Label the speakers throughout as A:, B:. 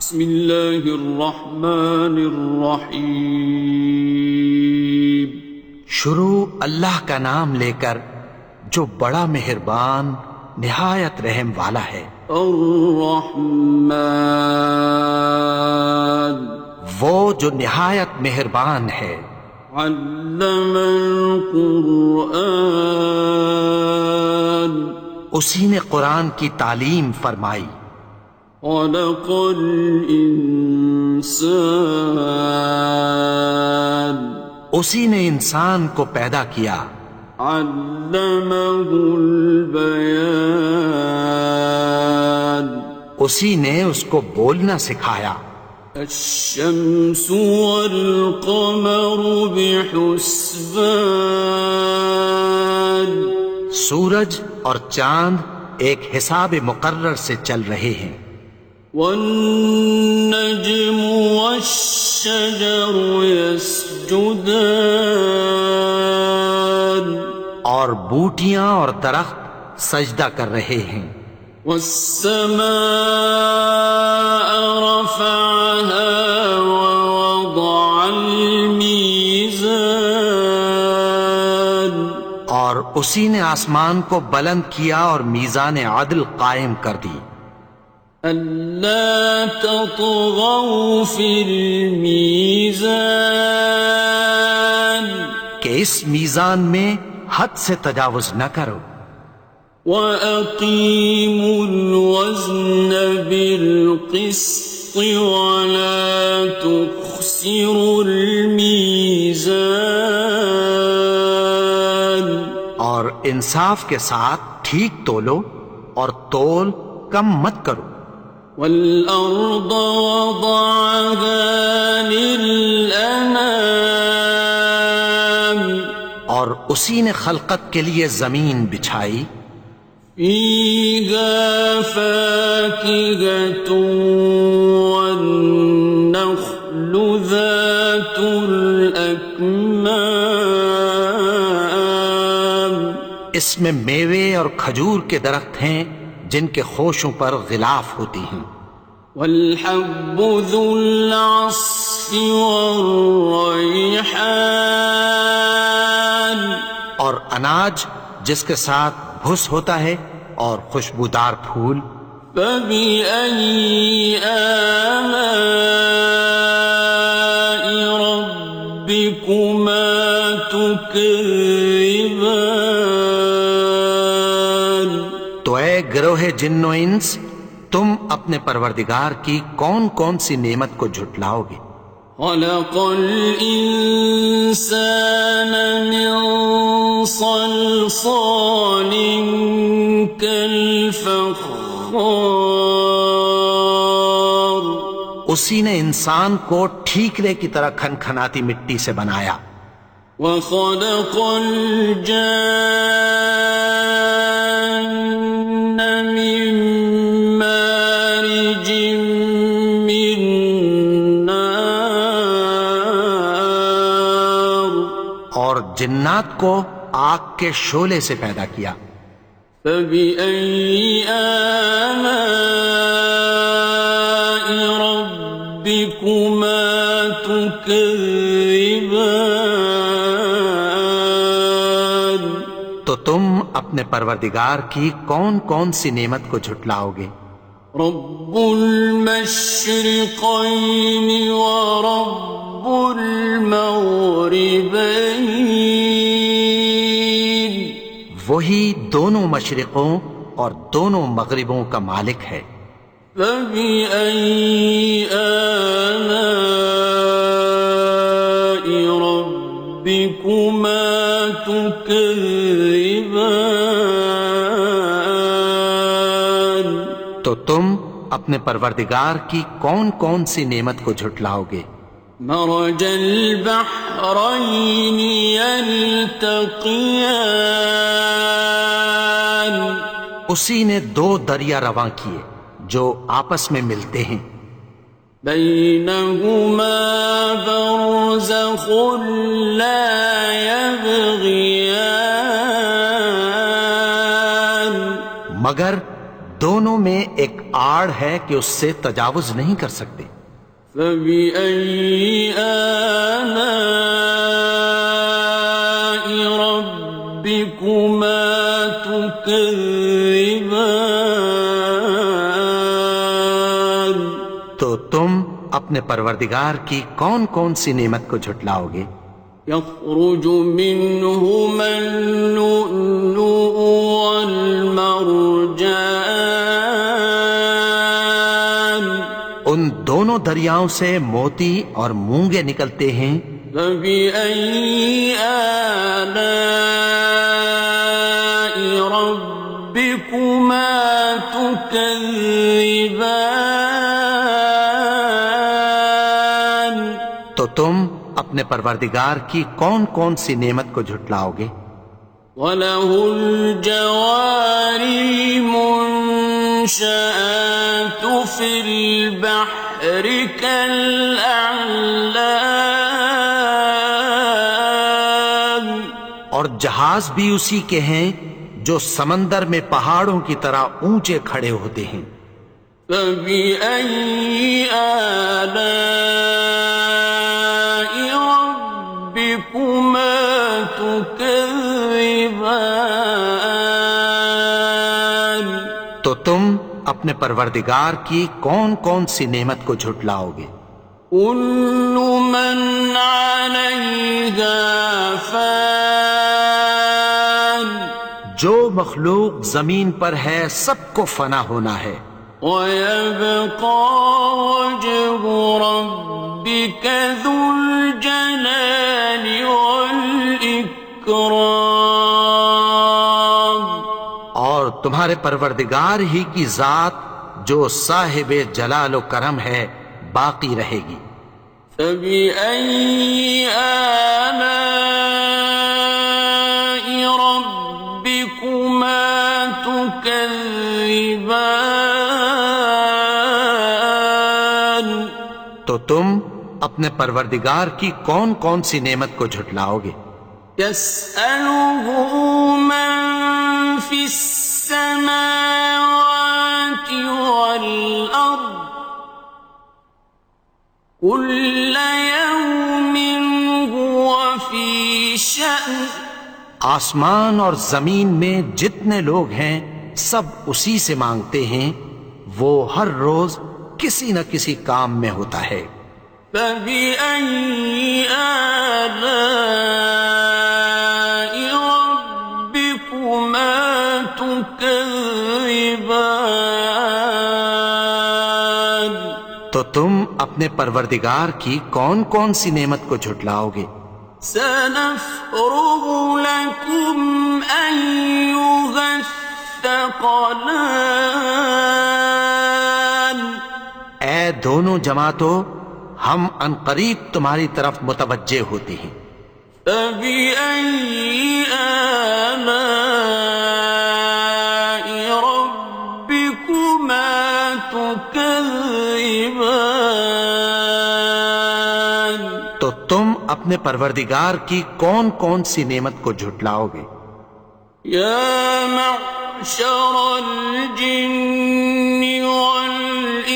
A: بسم اللہ الرحمن الرحیم.
B: شروع اللہ کا نام لے کر جو بڑا مہربان نہایت رحم والا ہے.
A: الرحمن
B: وہ جو نہایت مہربان ہے.
A: علم القرآن
B: اسی نے قرآن کی تعلیم فرمائی.
A: خلق الانسان
B: اسی نے انسان کو پیدا کیا.
A: علمہ البیان
B: اسی نے اس کو بولنا سکھایا.
A: الشمس والقمر بحسبان
B: سورج اور چاند ایک حساب مقرر سے چل رہے ہیں.
A: والنجم والشجر يسجدان
B: اور بوٹیاں اور درخت سجدہ کر رہے ہیں.
A: والسماء رفعها ووضع الميزان
B: اور اسی نے آسمان کو بلند کیا اور میزان عدل قائم کر دی.
A: أَلَّا تَطْغَوْا فِي الْمِيزَانِ
B: کہ اس میزان میں حد سے تجاوز نہ کرو.
A: وَأَقِيمُوا الْوَزْنَ بِالْقِسْطِ وَلَا تُخْسِرُوا الْمِيزَانَ
B: اور انصاف کے ساتھ ٹھیک تولو اور تول کم مت کرو.
A: وَالْأَرْضَ وَضَعَهَا لِلْأَنَامِ
B: اور اسی نے خلقت کے لیے زمین بچھائی.
A: فِيهَا فَاكِهَةٌ وَالنَّخْلُ ذَاتُ الْأَكْمَامِ
B: اس میں میوے اور کھجور کے درخت ہیں جن کے خوشوں پر غلاف ہوتی ہیں.
A: وَالْحَبُّ ذُو الْعَصْفِ وَالرَّيْحَانِ
B: اور اناج جس کے ساتھ بھس ہوتا ہے اور خوشبودار پھول.
A: فَبِأَيِّ آلَاءِ رَبِّكُمَا تُكَذِّبَانِ
B: تو اے گروہ جن و انس تم اپنے پروردگار کی کون کون سی نعمت کو جھٹلاؤ گے.
A: خَلَقَ الْإِنسَانَ مِنْ صَلْصَالٍ كَالْفَخَّارِ
B: اسی نے انسان کو ٹھیکرے کی طرح کھنکھناتی مٹی سے بنایا.
A: وَخَلَقَ الْجَانَّ مِن مَّارِجٍ مِّن نَّارٍ
B: اور جنات کو آگ کے شعلے سے پیدا کیا.
A: فَبِأَيِّ آلَاءِ رَبِّكُمَا تُكَذِّبَانِ
B: تو تم اپنے پروردگار کی کون کون سی نعمت کو جھٹلاؤ گے.
A: رب المشرقين ورب المغربين
B: وہی دونوں مشرقوں اور دونوں مغربوں کا مالک ہے.
A: فبأي آلاء ربكما تكذبان
B: تو تم اپنے پروردگار کی کون کون سی نعمت کو جھٹلاؤ گے.
A: مرج البحرين يلتقيان
B: اسی نے دو دریا رواں کیے جو آپس میں ملتے ہیں.
A: بينهما برزخ لا يبغيان
B: مگر دونوں میں ایک آڑ ہے کہ اس سے تجاوز نہیں کر سکتے۔
A: فبأي آلاء ربكما تكذبان؟
B: تو تم اپنے پروردگار کی کون کون سی نعمت کو جھٹلاؤ گے؟
A: يخرج منهما اللؤلؤ والمرجان
B: ان دونوں دریاؤں سے موتی اور مونگے نکلتے ہیں۔
A: فبأي آلاء ربكما تكذبان؟
B: تو تم اپنے پروردگار کی کون کون سی نعمت کو جھٹلاؤ گے؟
A: وَلَهُ الْجَوَارِ الْمُنشَآتُ فِي الْبَحْرِ كَالْأَعْلَامِ،
B: اور جہاز بھی اسی کے ہیں جو سمندر میں پہاڑوں کی طرح اونچے کھڑے ہوتے ہیں۔
A: فَبِأَيِّ آلَاءِ رَبِّكُمَا تُكَذِّبَانِ؟
B: تو تم اپنے پروردگار کی کون کون سی نعمت کو جھٹلاؤ گے؟
A: كُلُّ مَنْ عَلَيْهَا فَانٍ،
B: جو مخلوق زمین پر ہے سب کو فنا ہونا ہے۔
A: وَيَبْقَى وَجْهُ رَبِّكَ ذُو الْجَلَالِ وَالْإِكْرَامِ،
B: اور تمہارے پروردگار ہی کی ذات جو صاحب جلال و کرم ہے باقی رہے گی۔
A: فَبِأَيِّ آلَاءِ رَبِّكُمَا تُكَذِّبَانِ؟
B: تو تم اپنے پروردگار کی کون کون سی نعمت کو جھٹلاؤ گے؟
A: يَسْأَلُهُ مَن فِي السَّمَاوَاتِ وَالْأَرْضِ كُلَّ يَوْمٍ هُوَ فِي شَأْنٍ،
B: آسمان اور زمین میں جتنے لوگ ہیں سب اسی سے مانگتے ہیں، وہ ہر روز کسی نہ کسی کام میں ہوتا ہے۔
A: فَبِأَيِّ آلَاءِ رَبِّكُمَا تُكَذِّبَانِ؟
B: تو تم اپنے پروردگار کی کون کون سی نعمت کو جھٹلاؤ گے؟
A: سَنَفْرُغُ لَكُمْ أَيُّهَ الثَّقَلَانِ،
B: اے دونوں جماعتوں، ہم عنقریب تمہاری طرف متوجہ ہوتے ہیں۔
A: فَبِأَيِّ آلَاءِ رَبِّكُمَا تُكَذِّبَانِ؟
B: تو تم اپنے پروردگار کی کون کون سی نعمت کو جھٹلاؤ گے؟
A: يَا مَعْشَرَ الْجِنِّ وَالْإِنسِ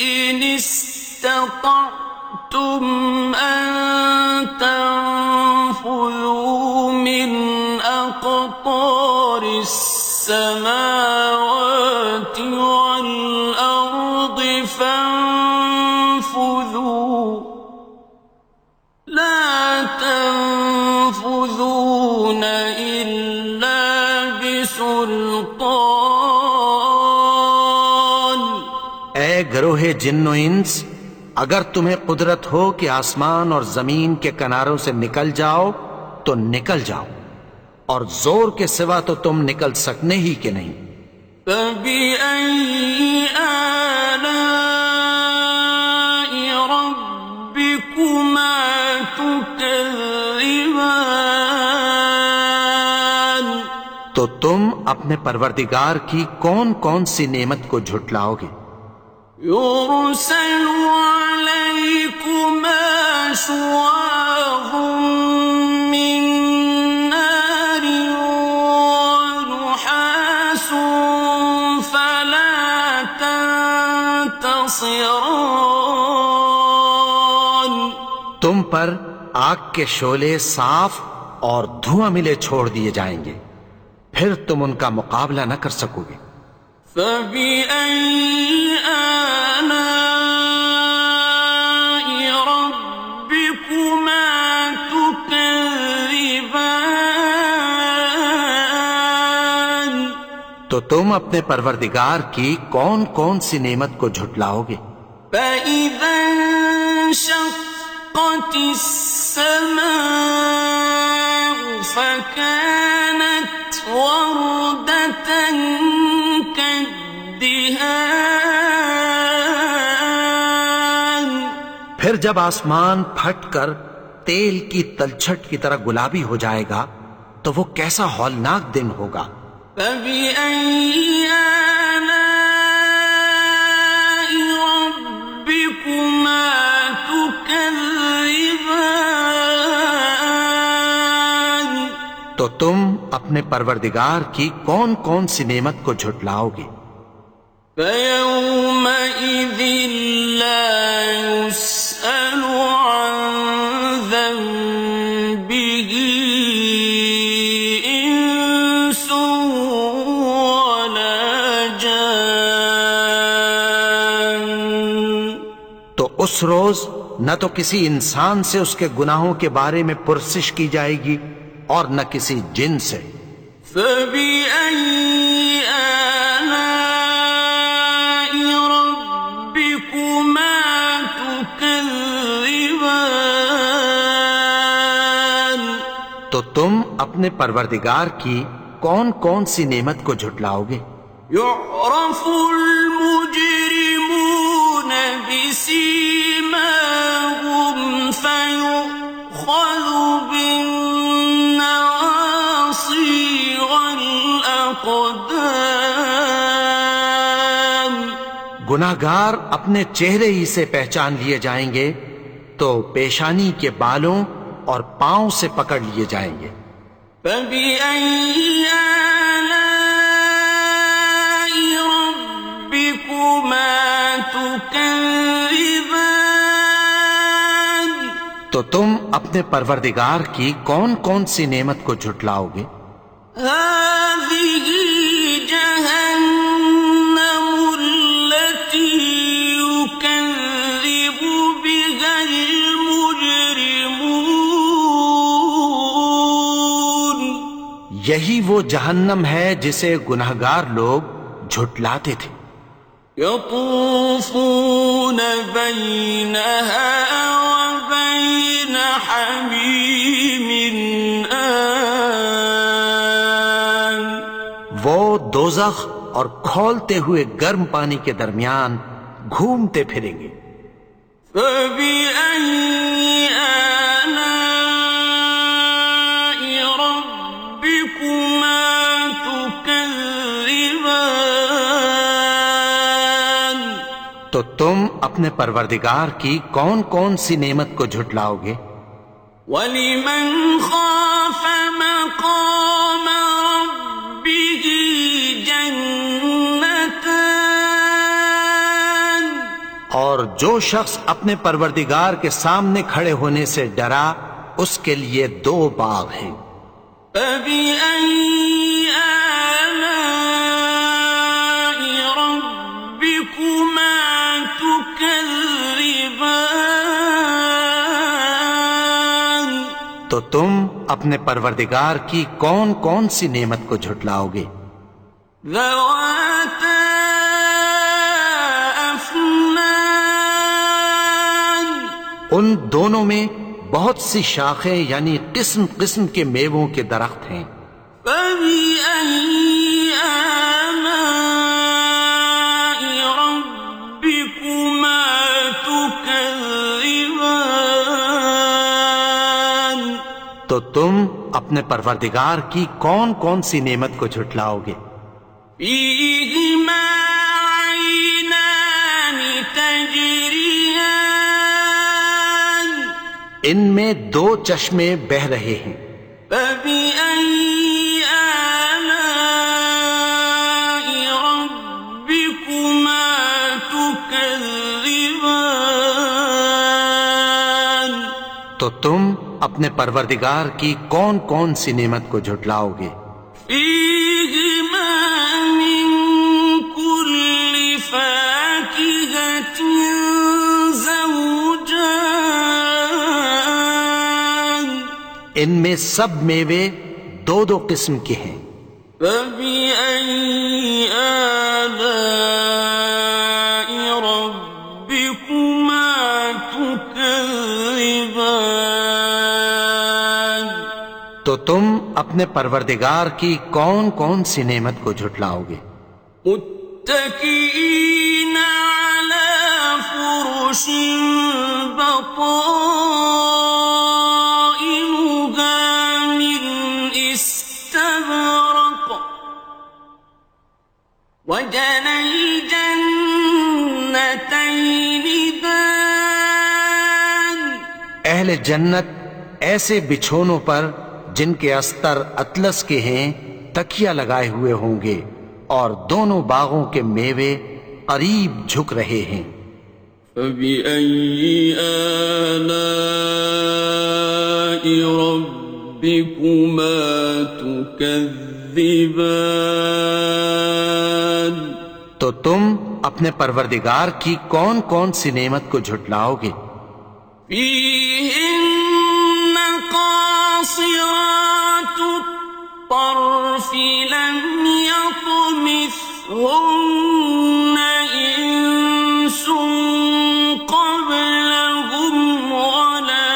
A: إِنِ اسْتَطَعْتُمْ أَن تَنفُذُوا مِنْ أَقْطَارِ السَّمَاوَاتِ وَالْأَرْضِ فَانفُذُوا لَا تَنفُذُونَ إِلَّا بِسُلْطَانٍ۔
B: اے گروہ جن و انس، اگر تمہیں قدرت ہو کہ آسمان اور زمین کے کناروں سے نکل جاؤ تو نکل جاؤ، اور زور کے سوا تو تم نکل سکنے ہی کہ نہیں۔
A: فَبِأَيِّ آلَاءِ رَبِّكُمَا تُكَذِّبَانِ؟
B: تو تم اپنے پروردگار کی کون کون سی نعمت کو جھٹلاؤ گے؟
A: يُرْسَلُ عَلَيْكُمَا شُوَاظٌ مِّن نَّارٍ وَنُحَاسٌ فَلَا ناصران.
B: تم پر آگ کے شعلے صاف اور دھواں ملے چھوڑ دیے جائیں گے، پھر تم ان کا مقابلہ نہ کر سکو گے۔
A: فبأي آلاء ربكما تكذبان.
B: تو تم اپنے پروردگار کی کون کون سی نعمت کو جھٹلاؤ گے؟
A: فإذا انشقت السماء فكانت وردة كالدهان.
B: پھر جب آسمان پھٹ کر تیل کی تلچھٹ کی طرح گلابی ہو جائے گا تو وہ کیسا ہولناک دن ہوگا۔
A: فبأي آلاء ربكما تكذبان.
B: تو تم اپنے پروردگار کی کون کون سی نعمت کو جھٹلاؤ گے؟
A: فيومئذ لا يسأل عن ذنبه إنس ولا جان.
B: تو اس روز نہ تو کسی انسان سے اس کے گناہوں کے بارے میں پرسش کی جائے گی اور نہ کسی جن سے۔
A: فبأي آلاء ربكما تكذبان.
B: تو تم اپنے پروردگار کی کون کون سی نعمت کو جھٹلاؤ گے؟
A: يعرف المجرمون بسيماهم فيؤخذ بالنواصي والأقدام.
B: گناہگار اپنے چہرے ہی سے پہچان لیے جائیں گے تو پیشانی کے بالوں اور پاؤں سے پکڑ لیے جائیں گے۔
A: فبأي آلاء ربكما تكذبان.
B: تو تم اپنے پروردگار کی کون کون سی نعمت کو جھٹلاؤ گے؟
A: هذه جهنم التي يكذب بها المجرمون.
B: یہی وہ جہنم ہے جسے گناہگار لوگ جھٹلاتے تھے۔
A: يطوفون بينها وبين حميم آن.
B: وہ دوزخ اور کھولتے ہوئے گرم پانی کے درمیان گھومتے پھریں گے۔
A: فبأي آلاء ربكما تكذبان.
B: تو تم اپنے پروردگار کی کون کون سی نعمت کو جھٹلاؤ گے؟
A: وَلِمَنْ خَافَ مَقَامَ رَبِّهِ جَنَّتَانِ.
B: اور جو شخص اپنے پروردگار کے سامنے کھڑے ہونے سے ڈرا اس کے لیے دو باغ ہیں۔
A: فَبِأَيِّ آلَاءِ رَبِّكُمَا تُكَذِّبَانِ.
B: تو تم اپنے پروردگار کی کون کون سی نعمت کو جھٹلاؤ گے؟
A: ذَوَاتَا أَفْنَانٍ.
B: ان دونوں میں بہت سی شاخیں یعنی قسم قسم کے میووں کے درخت ہیں۔
A: فَبِأَيِّ آلَاءِ رَبِّكُمَا تُكَذِّبَانِ.
B: تو تم اپنے پروردگار کی کون کون سی نعمت کو جھٹلاؤ گے؟
A: فِيهِمَا عَيْنَانِ تَجْرِيَانِ.
B: ان میں دو چشمے بہہ رہے ہیں۔
A: فَبِأَيِّ آلَاءِ رَبِّكُمَا تُكَذِّبَانِ.
B: اپنے پروردگار کی کون کون سی نعمت کو جھٹلاؤ گے؟
A: فیہما من کل فاکہۃ زوجان،
B: ان میں سب میوے دو دو قسم کے ہیں۔
A: فبأي آلاء ربكما تكذبان،
B: تو تم اپنے پروردگار کی کون کون سی نعمت کو جھٹلاؤ گے؟
A: متكئين على فرش بطائنها من استبرق، وجنى الجنتين دان،
B: اہل جنت ایسے بچھونوں پر جن کے استر اطلس کے ہیں تکیہ لگائے ہوئے ہوں گے، اور دونوں باغوں کے میوے قریب جھک رہے ہیں۔
A: فبأي آلاء ربكما تكذبان،
B: تو تم اپنے پروردگار کی کون کون سی نعمت کو جھٹلاؤ گے؟
A: فيهن قاصرات الطرف لم يطمثهن إنس قبلهم ولا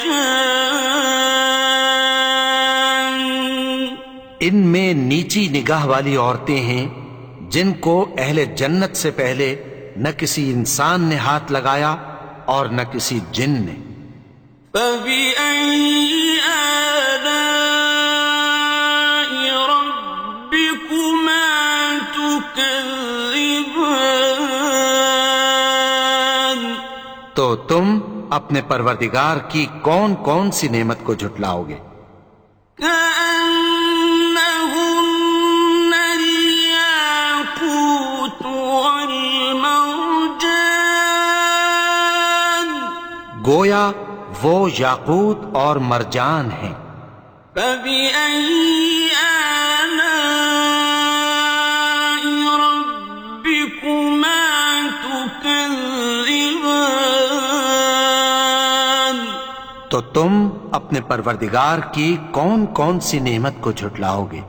A: جان،
B: ان میں نیچی نگاہ والی عورتیں ہیں جن کو اہل جنت سے پہلے نہ کسی انسان نے ہاتھ لگایا اور نہ کسی جن نے۔
A: فبأي آلاء ربكما تكذبان،
B: تو تم اپنے پروردگار کی کون کون سی نعمت کو جھٹلاؤ گے؟
A: كأنهن الياقوت والمرجان،
B: گویا وہ یاقوت اور مرجان ہیں۔
A: فبأي آلاء ربكما تكذبان،
B: تو تم اپنے پروردگار کی کون کون سی نعمت کو جھٹلاؤ گے؟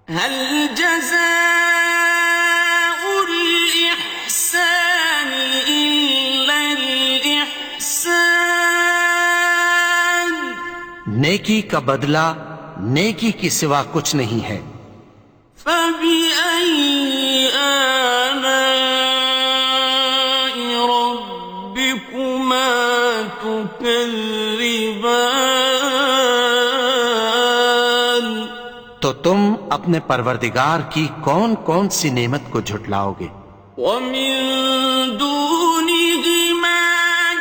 A: هل جزاء الإحسان إلا الإحسان،
B: نیکی کا بدلہ نیکی کی سوا کچھ نہیں ہے۔
A: فبأي آلاء ربكما تكذبان،
B: تو تم اپنے پروردگار کی کون کون سی نعمت کو جھٹلاؤ گے؟
A: ومن دونهما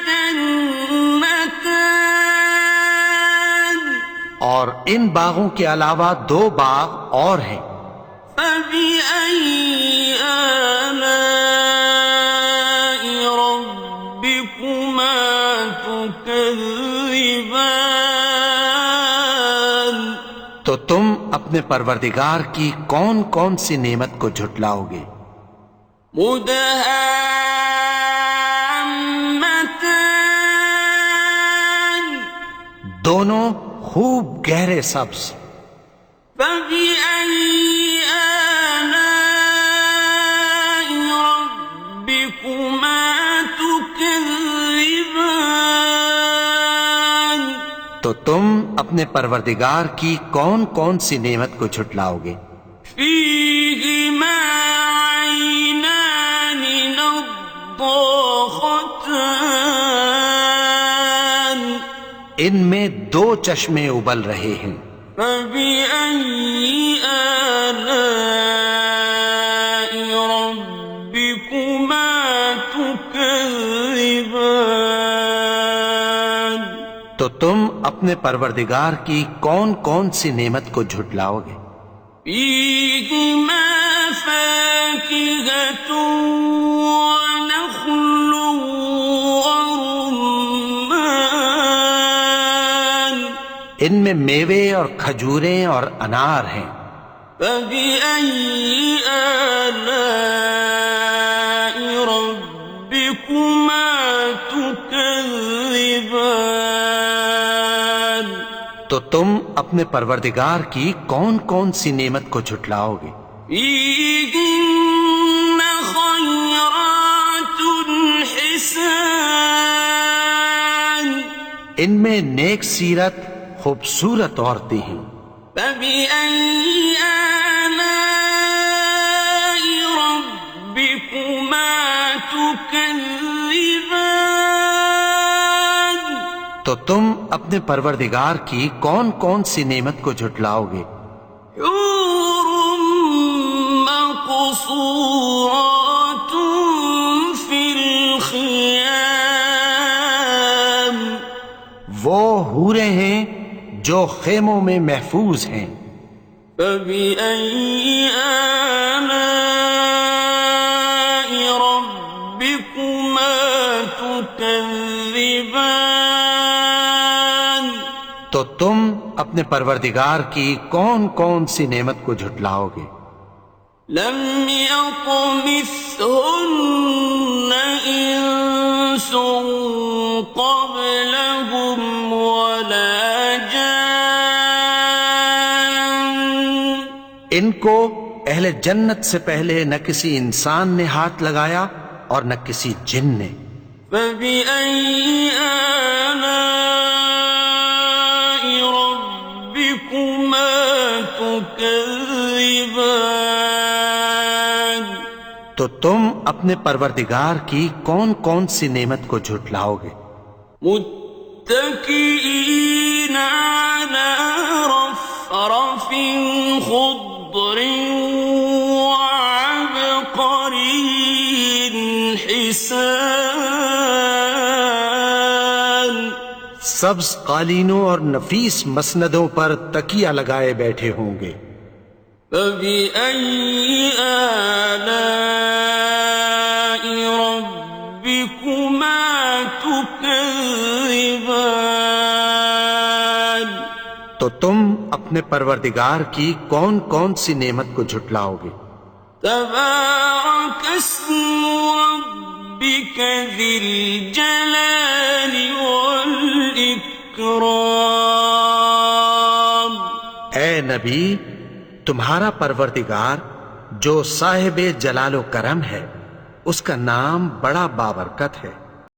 A: جنتان،
B: اور ان باغوں کے علاوہ دو باغ اور ہیں۔
A: فبأي آلاء ربكما تكذبان،
B: تو تم اپنے پروردگار کی کون کون سی نعمت کو جھٹلاؤ گے؟
A: مدهامتان،
B: دونوں خوب گہرے سبز۔
A: فبأي آلاء ربكما تكذبان،
B: تو تم اپنے پروردگار کی کون کون سی نعمت کو جھٹلاؤ گے؟
A: فيهما عينان نضاختان،
B: ان میں دو چشمے ابل رہے ہیں۔
A: فبأي آلاء ربكما تكذبان،
B: تو تم اپنے پروردگار کی کون کون سی نعمت کو جھٹلاؤ گے؟
A: فيهما فاكهة ونخل ورمان،
B: ان میں میوے اور کھجوریں اور انار ہیں۔
A: فبأي آلاء ربكما تكذبان؟
B: تو تم اپنے پروردگار کی کون کون سی نعمت کو جھٹلاؤ گے؟
A: فيهن خيرات حسان،
B: ان میں نیک سیرت خوبصورت عورتیں ہیں۔
A: فبأي آلاء ربكما تكذبان؟
B: تو تم اپنے پروردگار کی کون کون سی نعمت کو جھٹلاؤ گے؟
A: حور مقصورات في الخيام،
B: وہ حوریں ہیں جو خیموں میں محفوظ ہیں۔
A: فبأي آلاء ربكما تكذبان؟
B: تو تم اپنے پروردگار کی کون کون سی نعمت کو جھٹلاؤ گے؟
A: لم يطمثهن إنس قبلهم ولا جان،
B: ان کو اہل جنت سے پہلے نہ کسی انسان نے ہاتھ لگایا اور نہ کسی جن نے۔
A: فبأي آلاء ربكما تكذبان؟
B: تو تم اپنے پروردگار کی کون کون سی نعمت کو جھٹلاؤ گے؟
A: متكئين على رفرف خضر وعبقري حسان،
B: سبز قالینوں اور نفیس مسندوں پر تکیہ لگائے بیٹھے ہوں گے۔
A: فبأي آلاء ربكما تكذبان؟
B: تو تم اپنے پروردگار کی کون کون سی نعمت کو جھٹلاؤ گے؟
A: تبارك اسم ربك ذي الجلال والإكرام۔
B: اے نبی، تمہارا پروردگار جو صاحب جلال و کرم ہے، اس کا نام بڑا بابرکت ہے۔